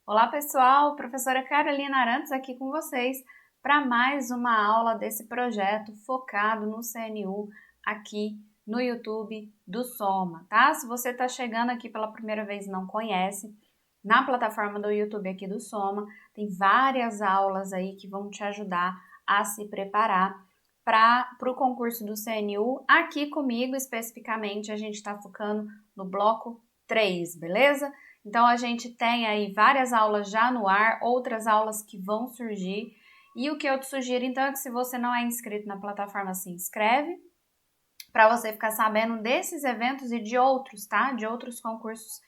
Olá pessoal, professora Carolina Arantes aqui com vocês para mais uma aula desse projeto focado no CNU aqui no YouTube do Soma, tá? Se você está chegando aqui pela primeira vez e não conhece, na plataforma do YouTube aqui do Soma tem várias aulas aí que vão te ajudar a se preparar para o concurso do CNU. Aqui comigo especificamente a gente está focando no bloco 3, beleza? Então, a gente tem aí várias aulas já no ar, outras aulas que vão surgir. E o que eu te sugiro, então, é que se você não é inscrito na plataforma, se inscreve, para você ficar sabendo desses eventos e de outros, tá? De outros concursos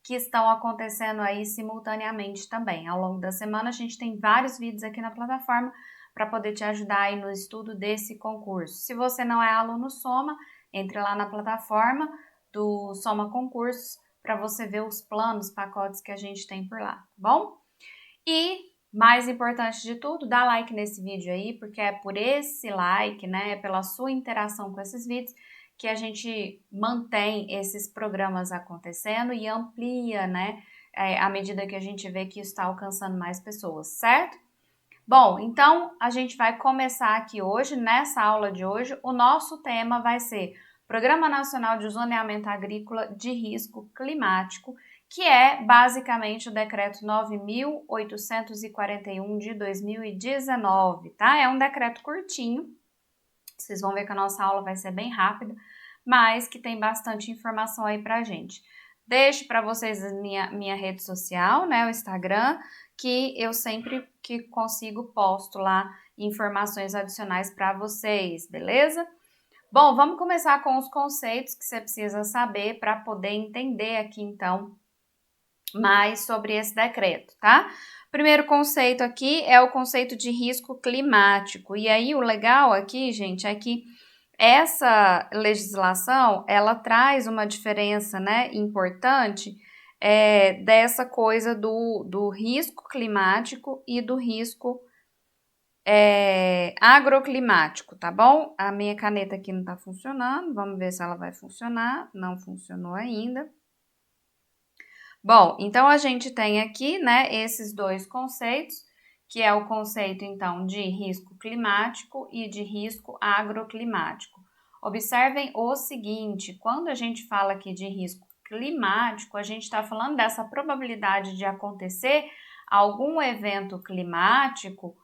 que estão acontecendo aí simultaneamente também. Ao longo da semana, a gente tem vários vídeos aqui na plataforma para poder te ajudar aí no estudo desse concurso. Se você não é aluno Soma, entre lá na plataforma do Soma Concursos, para você ver os planos, pacotes que a gente tem por lá, tá bom? E, mais importante de tudo, dá like nesse vídeo aí, porque é por esse like, né, pela sua interação com esses vídeos, que a gente mantém esses programas acontecendo e amplia, né, à medida que a gente vê que isso está alcançando mais pessoas, certo? Bom, então a gente vai começar aqui hoje, nessa aula de hoje, o nosso tema vai ser Programa Nacional de Zoneamento Agrícola de Risco Climático, que é basicamente o decreto 9.841 de 2019, tá? É um decreto curtinho, vocês vão ver que a nossa aula vai ser bem rápida, mas que tem bastante informação aí pra gente. Deixo para vocês a minha rede social, né, o Instagram, que eu sempre que consigo posto lá informações adicionais para vocês, beleza? Bom, vamos começar com os conceitos que você precisa saber para poder entender aqui, então, mais sobre esse decreto, tá? Primeiro conceito aqui é o conceito de risco climático. E aí, o legal aqui, gente, é que essa legislação, ela traz uma diferença, né, importante dessa coisa do risco climático e do risco agroclimático, tá bom? A minha caneta aqui não tá funcionando, vamos ver se ela vai funcionar. Não funcionou ainda. Bom, então a gente tem aqui, né, esses dois conceitos, que é o conceito, então, de risco climático e de risco agroclimático. Observem o seguinte, quando a gente fala aqui de risco climático, a gente está falando dessa probabilidade de acontecer algum evento climático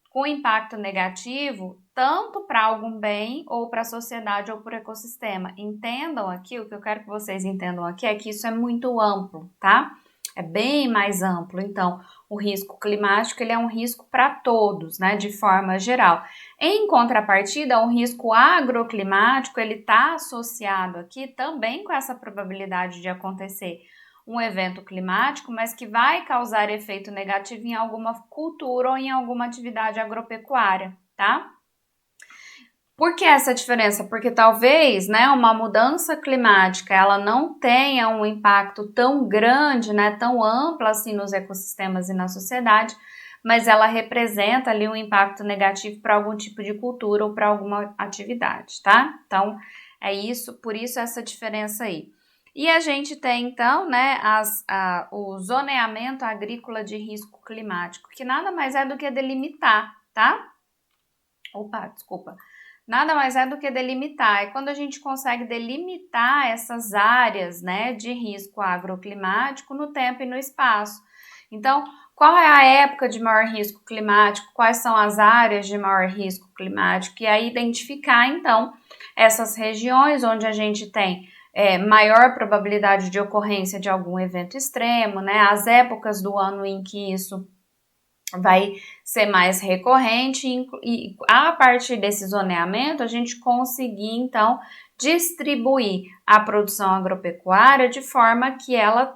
com impacto negativo, tanto para algum bem ou para a sociedade ou para o ecossistema. Entendam aqui, o que eu quero que vocês entendam aqui é que isso é muito amplo, tá? É bem mais amplo. Então, o risco climático, ele é um risco para todos, né, de forma geral. Em contrapartida, o risco agroclimático, ele está associado aqui também com essa probabilidade de acontecer um evento climático, mas que vai causar efeito negativo em alguma cultura ou em alguma atividade agropecuária, tá? Por que essa diferença? Porque talvez, né, uma mudança climática, ela não tenha um impacto tão grande, né, tão amplo assim nos ecossistemas e na sociedade, mas ela representa ali um impacto negativo para algum tipo de cultura ou para alguma atividade, tá? Então, é isso, por isso essa diferença aí. E a gente tem, então, né, o zoneamento agrícola de risco climático, que nada mais é do que delimitar, tá? Opa, desculpa. Nada mais é do que delimitar. É quando a gente consegue delimitar essas áreas, né, de risco agroclimático no tempo e no espaço. Então, qual é a época de maior risco climático? Quais são as áreas de maior risco climático? E aí identificar, então, essas regiões onde a gente tem maior probabilidade de ocorrência de algum evento extremo, né? As épocas do ano em que isso vai ser mais recorrente e a partir desse zoneamento a gente conseguir então distribuir a produção agropecuária de forma que ela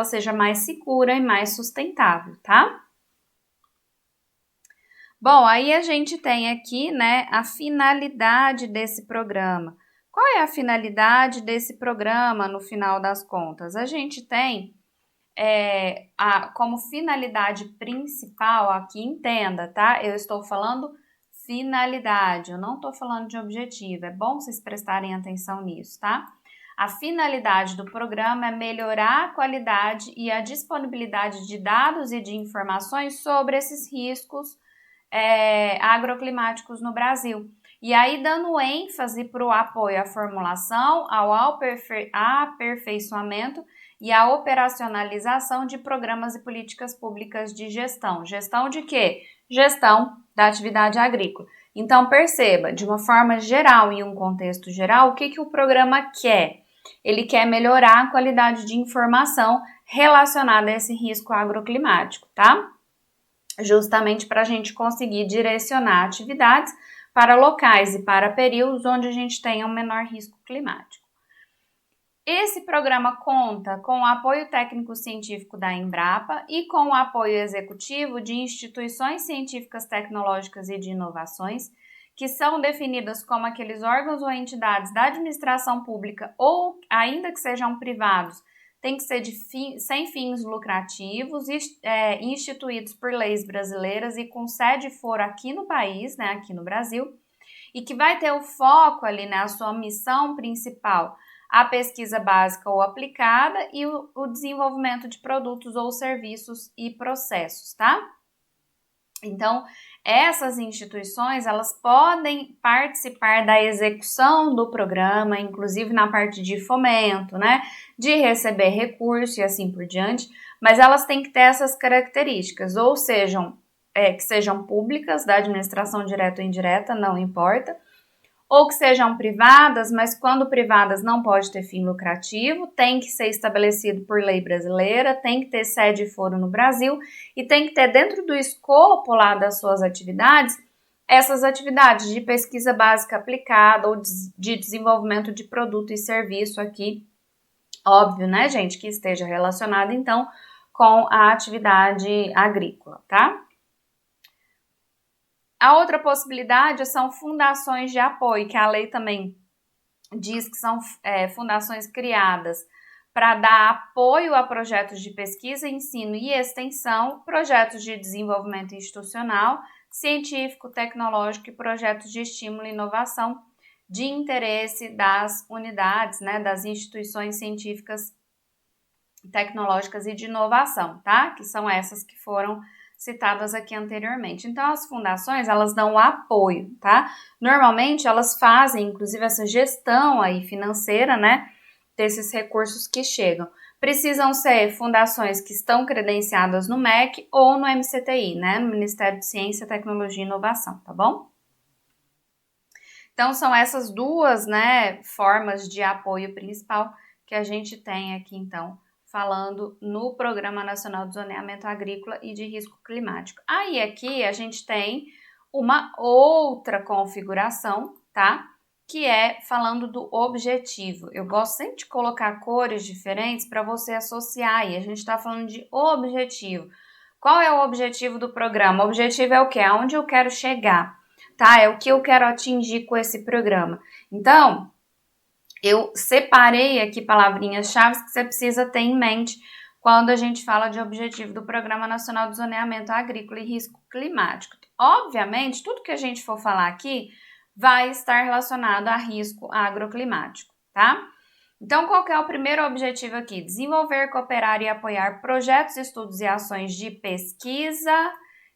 seja mais segura e mais sustentável, tá? Bom, aí a gente tem aqui, né, a finalidade desse programa. Qual é a finalidade desse programa no final das contas? A gente tem como finalidade principal, aqui entenda, tá? Eu estou falando finalidade, eu não estou falando de objetivo, é bom vocês prestarem atenção nisso, tá? A finalidade do programa é melhorar a qualidade e a disponibilidade de dados e de informações sobre esses riscos agroclimáticos no Brasil. E aí, dando ênfase para o apoio à formulação, ao aperfeiçoamento e à operacionalização de programas e políticas públicas de gestão. Gestão de quê? Gestão da atividade agrícola. Então, perceba, de uma forma geral, em um contexto geral, o que o programa quer? Ele quer melhorar a qualidade de informação relacionada a esse risco agroclimático, tá? Justamente para a gente conseguir direcionar atividades para locais e para períodos onde a gente tenha um menor risco climático. Esse programa conta com o apoio técnico-científico da Embrapa e com o apoio executivo de instituições científicas, tecnológicas e de inovações, que são definidas como aqueles órgãos ou entidades da administração pública ou, ainda que sejam privados, tem que ser sem fins lucrativos, instituídos por leis brasileiras e com sede e foro aqui no país, né, aqui no Brasil, e que vai ter o foco ali, né, a sua missão principal, a pesquisa básica ou aplicada e o desenvolvimento de produtos ou serviços e processos, tá? Então, essas instituições, elas podem participar da execução do programa, inclusive na parte de fomento, né, de receber recurso e assim por diante, mas elas têm que ter essas características, ou sejam, que sejam públicas, da administração direta ou indireta, não importa, ou que sejam privadas, mas quando privadas não pode ter fim lucrativo, tem que ser estabelecido por lei brasileira, tem que ter sede e foro no Brasil e tem que ter dentro do escopo lá das suas atividades, essas atividades de pesquisa básica aplicada ou de desenvolvimento de produto e serviço aqui, óbvio, né, gente, que esteja relacionado então com a atividade agrícola, tá? A outra possibilidade são fundações de apoio, que a lei também diz que são fundações criadas para dar apoio a projetos de pesquisa, ensino e extensão, projetos de desenvolvimento institucional, científico, tecnológico e projetos de estímulo e inovação de interesse das unidades, né, das instituições científicas, tecnológicas e de inovação, tá? Que são essas que foram citadas aqui anteriormente. Então, as fundações, elas dão o apoio, tá? Normalmente, elas fazem, inclusive, essa gestão aí financeira, né, desses recursos que chegam. Precisam ser fundações que estão credenciadas no MEC ou no MCTI, né, no Ministério de Ciência, Tecnologia e Inovação, tá bom? Então, são essas duas, né, formas de apoio principal que a gente tem aqui, então, falando no Programa Nacional de Zoneamento Agrícola e de Risco Climático. Aí aqui a gente tem uma outra configuração, tá? Que é falando do objetivo. Eu gosto sempre de colocar cores diferentes para você associar aí. A gente está falando de objetivo. Qual é o objetivo do programa? O objetivo é o quê? Aonde eu quero chegar, tá? É o que eu quero atingir com esse programa. Então, eu separei aqui palavrinhas-chave que você precisa ter em mente quando a gente fala de objetivo do Programa Nacional de Zoneamento Agrícola e Risco Climático. Obviamente, tudo que a gente for falar aqui vai estar relacionado a risco agroclimático, tá? Então, qual que é o primeiro objetivo aqui? Desenvolver, cooperar e apoiar projetos, estudos e ações de pesquisa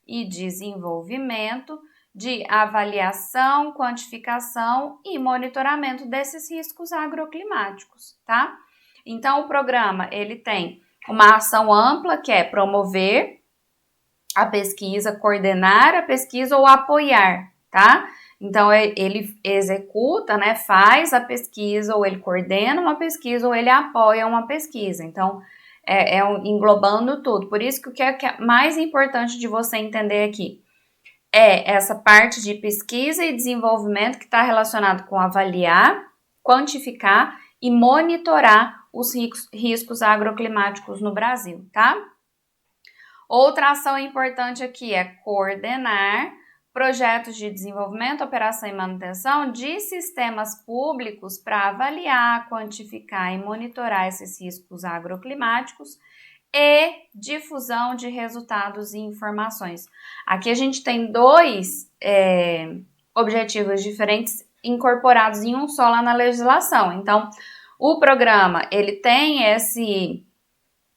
e desenvolvimento, de avaliação, quantificação e monitoramento desses riscos agroclimáticos, tá? Então, o programa, ele tem uma ação ampla, que é promover a pesquisa, coordenar a pesquisa ou apoiar, tá? Então, ele executa, né, faz a pesquisa, ou ele coordena uma pesquisa, ou ele apoia uma pesquisa. Então, englobando tudo. Por isso que o que é mais importante de você entender aqui é essa parte de pesquisa e desenvolvimento que está relacionado com avaliar, quantificar e monitorar os riscos agroclimáticos no Brasil, tá? Outra ação importante aqui é coordenar projetos de desenvolvimento, operação e manutenção de sistemas públicos para avaliar, quantificar e monitorar esses riscos agroclimáticos e difusão de resultados e informações. Aqui a gente tem dois objetivos diferentes incorporados em um só lá na legislação. Então, O programa, ele tem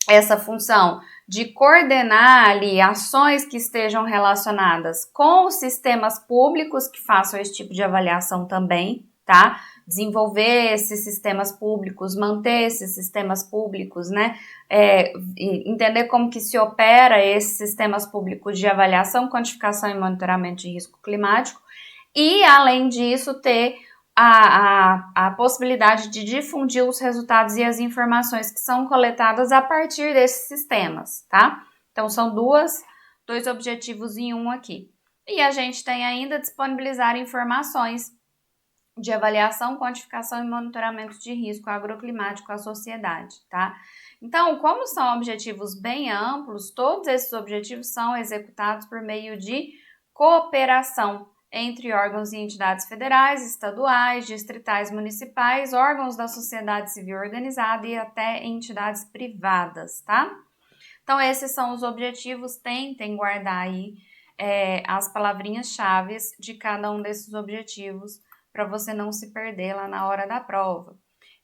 essa função de coordenar ali ações que estejam relacionadas com os sistemas públicos que façam esse tipo de avaliação também, tá? Desenvolver esses sistemas públicos, manter esses sistemas públicos, né? Entender como que se opera esses sistemas públicos de avaliação, quantificação e monitoramento de risco climático e, além disso, ter a possibilidade de difundir os resultados e as informações que são coletadas a partir desses sistemas, tá? Então, são dois objetivos em um aqui. E a gente tem ainda disponibilizar informações de avaliação, quantificação e monitoramento de risco agroclimático à sociedade, tá? Então, como são objetivos bem amplos, todos esses objetivos são executados por meio de cooperação entre órgãos e entidades federais, estaduais, distritais, municipais, órgãos da sociedade civil organizada e até entidades privadas, tá? Então, esses são os objetivos, tentem guardar aí as palavrinhas-chave de cada um desses objetivos para você não se perder lá na hora da prova.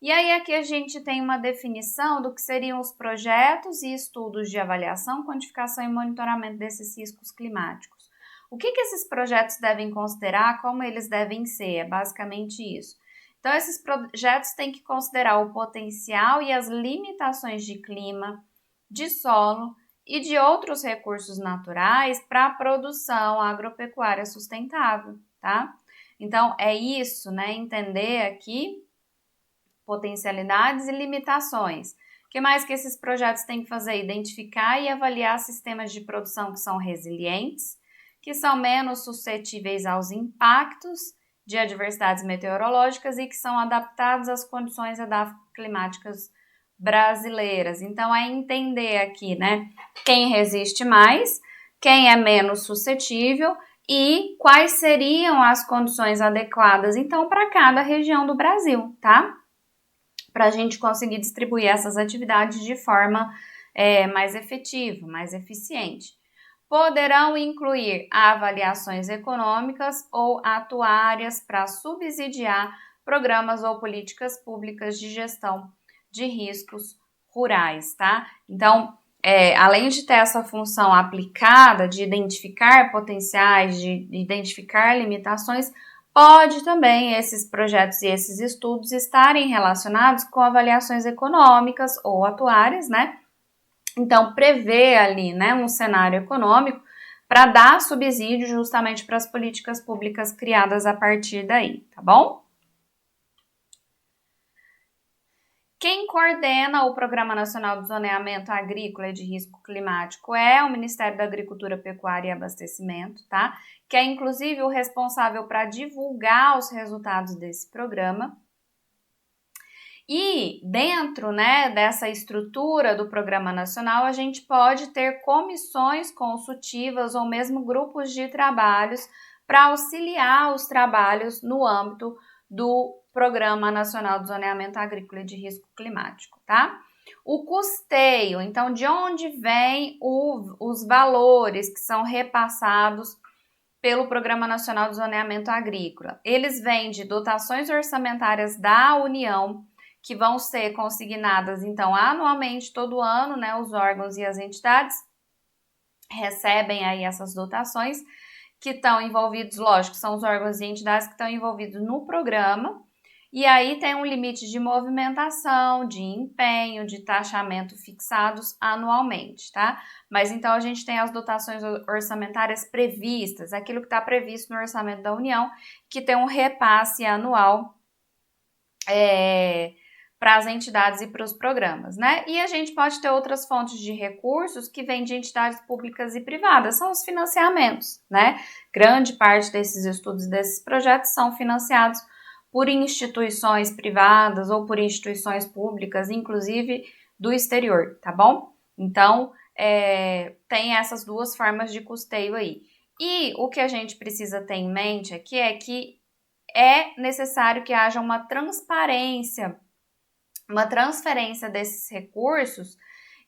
E aí aqui a gente tem uma definição do que seriam os projetos e estudos de avaliação, quantificação e monitoramento desses riscos climáticos. O que esses projetos devem considerar, como eles devem ser, é basicamente isso. Então, esses projetos têm que considerar o potencial e as limitações de clima, de solo e de outros recursos naturais para a produção agropecuária sustentável, tá? Então, é isso, né? Entender aqui potencialidades e limitações. O que mais que esses projetos têm que fazer? Identificar e avaliar sistemas de produção que são resilientes, que são menos suscetíveis aos impactos de adversidades meteorológicas e que são adaptados às condições climáticas brasileiras. Então, é entender aqui, né, quem resiste mais, quem é menos suscetível e quais seriam as condições adequadas, então, para cada região do Brasil, tá? Para a gente conseguir distribuir essas atividades de forma mais efetiva, mais eficiente. Poderão incluir avaliações econômicas ou atuárias para subsidiar programas ou políticas públicas de gestão de riscos rurais, tá? Então, além de ter essa função aplicada de identificar potenciais, de identificar limitações, pode também esses projetos e esses estudos estarem relacionados com avaliações econômicas ou atuárias, né? Então, prever ali, né, um cenário econômico para dar subsídio justamente para as políticas públicas criadas a partir daí, tá bom? Quem coordena o Programa Nacional de Zoneamento Agrícola e de Risco Climático é o Ministério da Agricultura, Pecuária e Abastecimento, tá? Que é inclusive o responsável para divulgar os resultados desse programa. E dentro, né, dessa estrutura do Programa Nacional, a gente pode ter comissões consultivas ou mesmo grupos de trabalhos para auxiliar os trabalhos no âmbito do Programa Nacional de Zoneamento Agrícola e de Risco Climático, tá? O custeio, então, de onde vem os valores que são repassados pelo Programa Nacional de Zoneamento Agrícola? Eles vêm de dotações orçamentárias da União, que vão ser consignadas, então, anualmente, todo ano, né, os órgãos e as entidades recebem aí essas dotações que estão envolvidos, lógico, são os órgãos e entidades que estão envolvidos no programa, e aí tem um limite de movimentação, de empenho, de taxamento fixados anualmente, tá? Mas então a gente tem as dotações orçamentárias previstas, aquilo que está previsto no orçamento da União, que tem um repasse anual para as entidades e para os programas, né? E a gente pode ter outras fontes de recursos que vêm de entidades públicas e privadas, são os financiamentos, né? Grande parte desses estudos, desses projetos são financiados por instituições privadas ou por instituições públicas, inclusive do exterior, tá bom? Então, tem essas duas formas de custeio aí. E o que a gente precisa ter em mente aqui é que é necessário que haja uma transparência, uma transferência desses recursos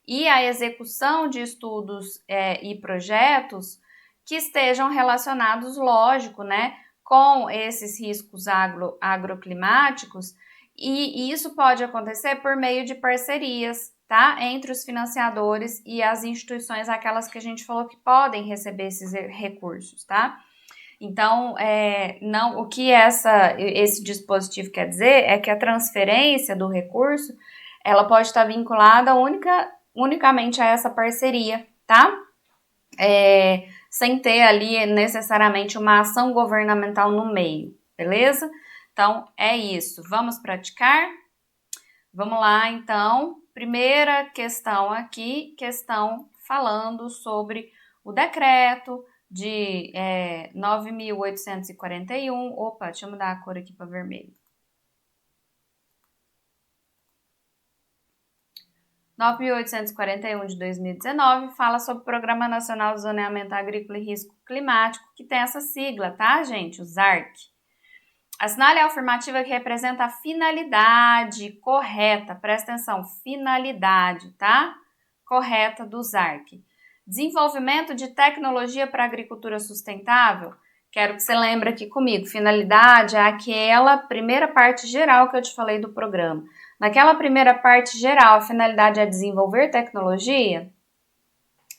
e a execução de estudos e projetos que estejam relacionados, lógico, né, com esses riscos agroclimáticos E isso pode acontecer por meio de parcerias, tá? Entre os financiadores e as instituições, aquelas que a gente falou que podem receber esses recursos, tá? Então, não, o que esse dispositivo quer dizer é que a transferência do recurso, ela pode estar vinculada unicamente a essa parceria, tá? Sem ter ali necessariamente uma ação governamental no meio, beleza? Então, é isso. Vamos praticar? Vamos lá, então. Primeira questão aqui, questão falando sobre o decreto de 9.841. Opa, deixa eu mudar a cor aqui para vermelho. 9.841 de 2019 fala sobre o Programa Nacional de Zoneamento Agrícola e Risco Climático, que tem essa sigla, tá, gente? O ZARC. Assinale a afirmativa que representa a finalidade correta, presta atenção, finalidade, tá? Correta do ZARC. Desenvolvimento de tecnologia para agricultura sustentável. Quero que você lembre aqui comigo, finalidade é aquela primeira parte geral que eu te falei do programa. Naquela primeira parte geral, a finalidade é desenvolver tecnologia?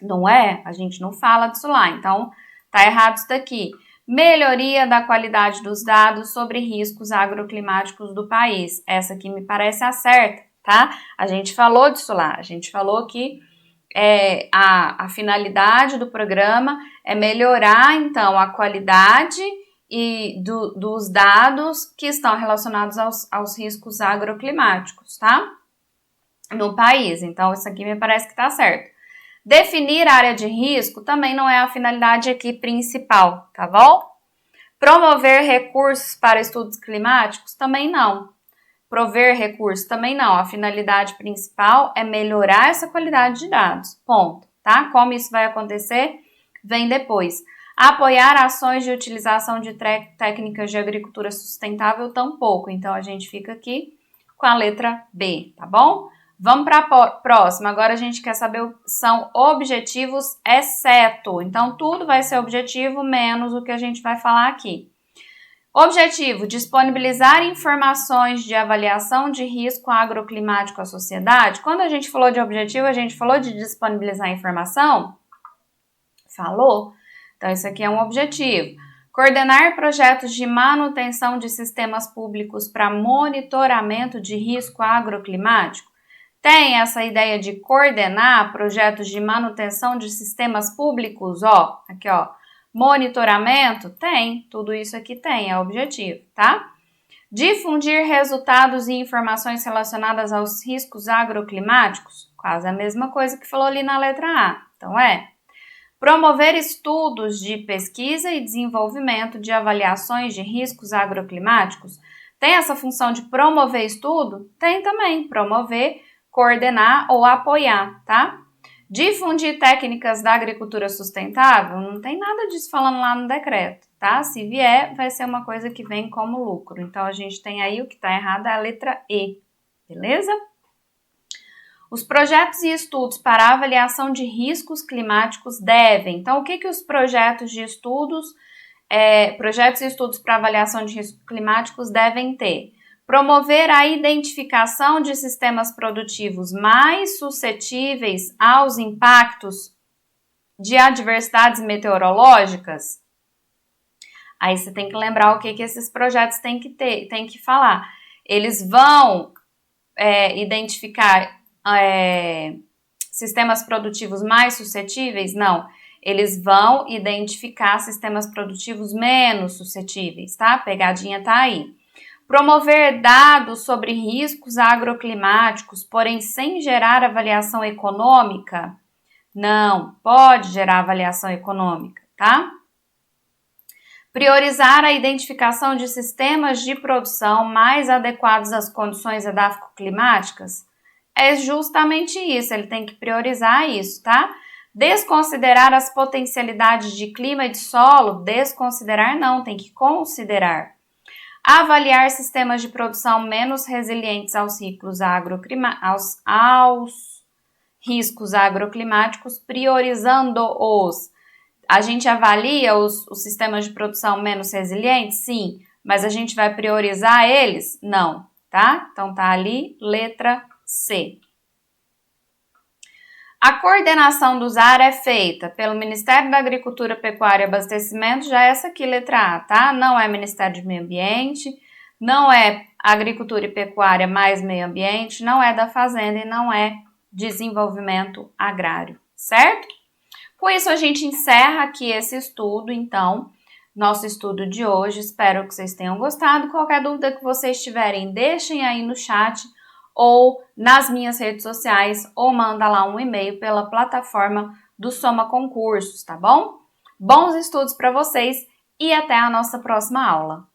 Não é? A gente não fala disso lá, então tá errado isso daqui. Melhoria da qualidade dos dados sobre riscos agroclimáticos do país. Essa aqui me parece a certa, tá? A gente falou disso lá, a gente falou que a finalidade do programa é melhorar, então, a qualidade dos dados que estão relacionados aos riscos agroclimáticos, tá? No país. Então, isso aqui me parece que tá certo. Definir área de risco também não é a finalidade aqui principal, tá bom? Promover recursos para estudos climáticos também não. Prover recursos também não. A finalidade principal é melhorar essa qualidade de dados. Ponto, tá? Como isso vai acontecer, vem depois. Apoiar ações de utilização de técnicas de agricultura sustentável tampouco. Então, a gente fica aqui com a letra B, tá bom? Vamos para a próxima. Agora a gente quer saber são objetivos exceto. Então, tudo vai ser objetivo menos o que a gente vai falar aqui. Objetivo: disponibilizar informações de avaliação de risco agroclimático à sociedade. Quando a gente falou de objetivo, a gente falou de disponibilizar informação? Falou. Então, isso aqui é um objetivo. Coordenar projetos de manutenção de sistemas públicos para monitoramento de risco agroclimático. Tem essa ideia de coordenar projetos de manutenção de sistemas públicos, ó, aqui ó, monitoramento? Tem, tudo isso aqui tem, é o objetivo, tá? Difundir resultados e informações relacionadas aos riscos agroclimáticos, quase a mesma coisa que falou ali na letra A, então promover estudos de pesquisa e desenvolvimento de avaliações de riscos agroclimáticos. Tem essa função de promover estudo? Tem também, promover, coordenar ou apoiar, tá? Difundir técnicas da agricultura sustentável, não tem nada disso falando lá no decreto, tá? Se vier, vai ser uma coisa que vem como lucro. Então, a gente tem aí o que está errado é a letra E, beleza? Os projetos e estudos para avaliação de riscos climáticos devem. Então, o que os projetos de estudos, projetos e estudos para avaliação de riscos climáticos devem ter? Promover a identificação de sistemas produtivos mais suscetíveis aos impactos de adversidades meteorológicas. Aí você tem que lembrar o que esses projetos têm que falar. Eles vão identificar sistemas produtivos mais suscetíveis? Não. Eles vão identificar sistemas produtivos menos suscetíveis, tá? A pegadinha tá aí. Promover dados sobre riscos agroclimáticos, porém sem gerar avaliação econômica? Não, pode gerar avaliação econômica, tá? Priorizar a identificação de sistemas de produção mais adequados às condições edáfico-climáticas? É justamente isso, ele tem que priorizar isso, tá? Desconsiderar as potencialidades de clima e de solo? Desconsiderar não, tem que considerar. Avaliar sistemas de produção menos resilientes aos riscos agroclimáticos, priorizando-os. A gente avalia os sistemas de produção menos resilientes? Sim, mas a gente vai priorizar eles? Não, tá? Então, tá ali, letra C. A coordenação do ZAR é feita pelo Ministério da Agricultura, Pecuária e Abastecimento, já essa aqui, letra A, tá? Não é Ministério de Meio Ambiente, não é Agricultura e Pecuária mais Meio Ambiente, não é da Fazenda e não é Desenvolvimento Agrário, certo? Com isso, a gente encerra aqui esse estudo, então, nosso estudo de hoje. Espero que vocês tenham gostado. Qualquer dúvida que vocês tiverem, deixem aí no chat ou nas minhas redes sociais, ou manda lá um e-mail pela plataforma do Soma Concursos, tá bom? Bons estudos para vocês e até a nossa próxima aula!